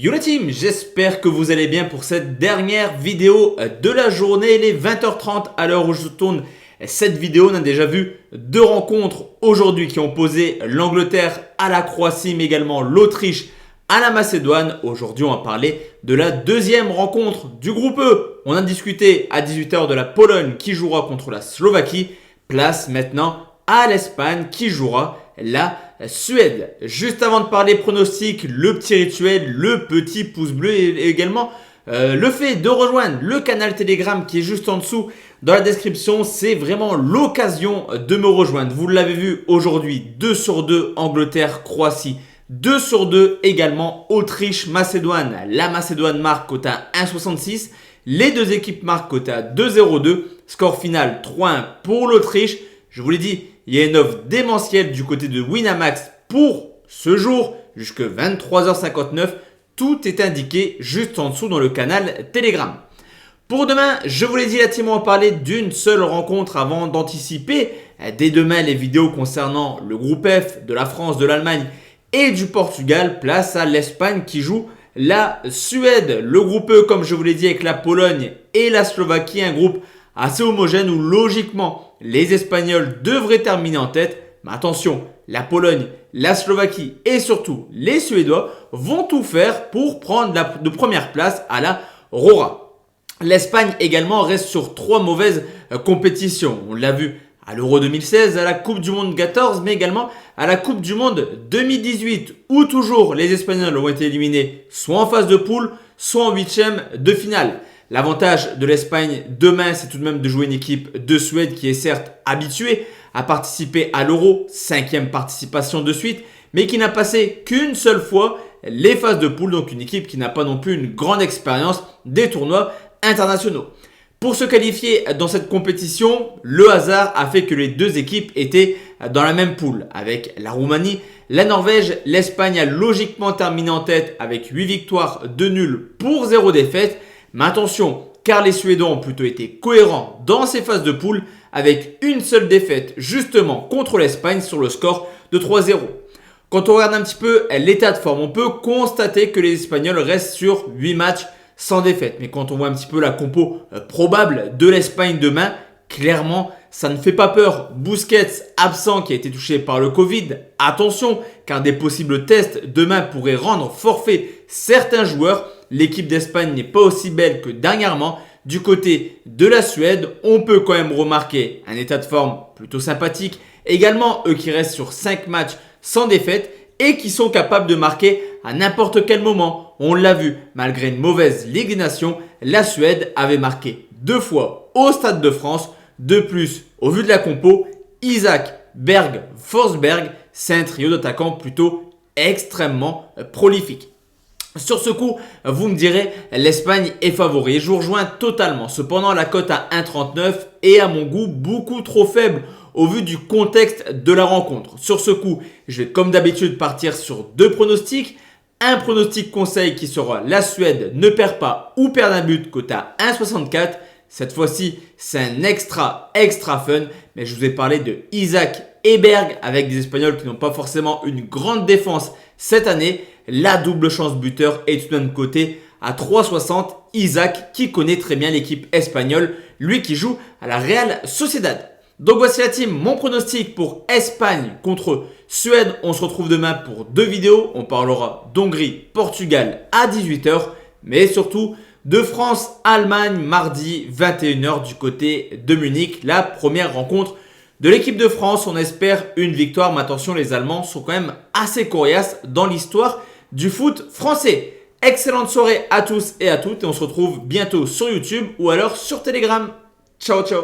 Yo la team, j'espère que vous allez bien pour cette dernière vidéo de la journée. Il est 20h30 à l'heure où je tourne cette vidéo. On a déjà vu deux rencontres aujourd'hui qui ont opposé l'Angleterre à la Croatie, mais également l'Autriche à la Macédoine. Aujourd'hui, on va parler de la deuxième rencontre du groupe E. On a discuté à 18h de la Pologne qui jouera contre la Slovaquie. Place maintenant à l'Espagne qui jouera la Suède. Juste avant de parler pronostics, le petit rituel, le petit pouce bleu et également le fait de rejoindre le canal Telegram qui est juste en dessous dans la description. C'est vraiment l'occasion de me rejoindre. Vous l'avez vu aujourd'hui, 2 sur 2 Angleterre, Croatie. 2 sur 2 également Autriche, Macédoine. La Macédoine marque cote à 1,66. Les deux équipes marquent cote à 2,02. Score final 3-1 pour l'Autriche. Je vous l'ai dit, il y a une offre démentielle du côté de Winamax pour ce jour jusqu'à 23h59. Tout est indiqué juste en dessous dans le canal Telegram. Pour demain, je vous l'ai dit, la team, on va parler d'une seule rencontre avant d'anticiper dès demain les vidéos concernant le groupe F de la France, de l'Allemagne et du Portugal. Place à l'Espagne qui joue la Suède. Le groupe E, comme je vous l'ai dit, avec la Pologne et la Slovaquie, un groupe assez homogène où logiquement les Espagnols devraient terminer en tête. Mais attention, la Pologne, la Slovaquie et surtout les Suédois vont tout faire pour prendre de première place à la Rora. L'Espagne également reste sur 3 mauvaises compétitions. On l'a vu à l'Euro 2016, à la Coupe du Monde 14, mais également à la Coupe du Monde 2018, où toujours les Espagnols ont été éliminés soit en phase de poule, soit en huitième de finale. L'avantage de l'Espagne demain, c'est tout de même de jouer une équipe de Suède qui est certes habituée à participer à l'Euro, 5e participation de suite, mais qui n'a passé qu'une seule fois les phases de poule, donc une équipe qui n'a pas non plus une grande expérience des tournois internationaux. Pour se qualifier dans cette compétition, le hasard a fait que les deux équipes étaient dans la même poule. Avec la Roumanie, la Norvège, l'Espagne a logiquement terminé en tête avec 8 victoires, 2 nuls pour 0 défaite. Mais attention, car les Suédois ont plutôt été cohérents dans ces phases de poule avec une seule défaite justement contre l'Espagne sur le score de 3-0. Quand on regarde un petit peu l'état de forme, on peut constater que les Espagnols restent sur 8 matchs sans défaite. Mais quand on voit un petit peu la compo probable de l'Espagne demain, clairement, ça ne fait pas peur. Busquets absent qui a été touché par le Covid. Attention, car des possibles tests demain pourraient rendre forfait certains joueurs. L'équipe d'Espagne n'est pas aussi belle que dernièrement. Du côté de la Suède, on peut quand même remarquer un état de forme plutôt sympathique. Également, eux qui restent sur 5 matchs sans défaite et qui sont capables de marquer à n'importe quel moment. On l'a vu, malgré une mauvaise Ligue des Nations, la Suède avait marqué 2 fois au Stade de France. De plus, au vu de la compo, Isaac, Berg, Forsberg, c'est un trio d'attaquants plutôt extrêmement prolifique. Sur ce coup, vous me direz, l'Espagne est favori. Je vous rejoins totalement. Cependant, la cote à 1,39 est à mon goût beaucoup trop faible au vu du contexte de la rencontre. Sur ce coup, je vais comme d'habitude partir sur 2 pronostics. Un pronostic conseil qui sera la Suède ne perd pas ou perd un but, cote à 1,64. Cette fois-ci, c'est un extra fun. Mais je vous ai parlé de Isaac et Berg avec des Espagnols qui n'ont pas forcément une grande défense cette année. La double chance buteur est tout de même coté à 3,60. Isaac qui connaît très bien l'équipe espagnole, lui qui joue à la Real Sociedad. Donc voici la team, mon pronostic pour Espagne contre Suède. On se retrouve demain pour 2 vidéos. On parlera d'Hongrie, Portugal à 18h, mais surtout de France-Allemagne mardi 21h du côté de Munich. La première rencontre de l'équipe de France. On espère une victoire, mais attention, les Allemands sont quand même assez coriaces dans l'histoire du foot français. Excellente soirée à tous et à toutes et on se retrouve bientôt sur YouTube ou alors sur Telegram. Ciao, ciao.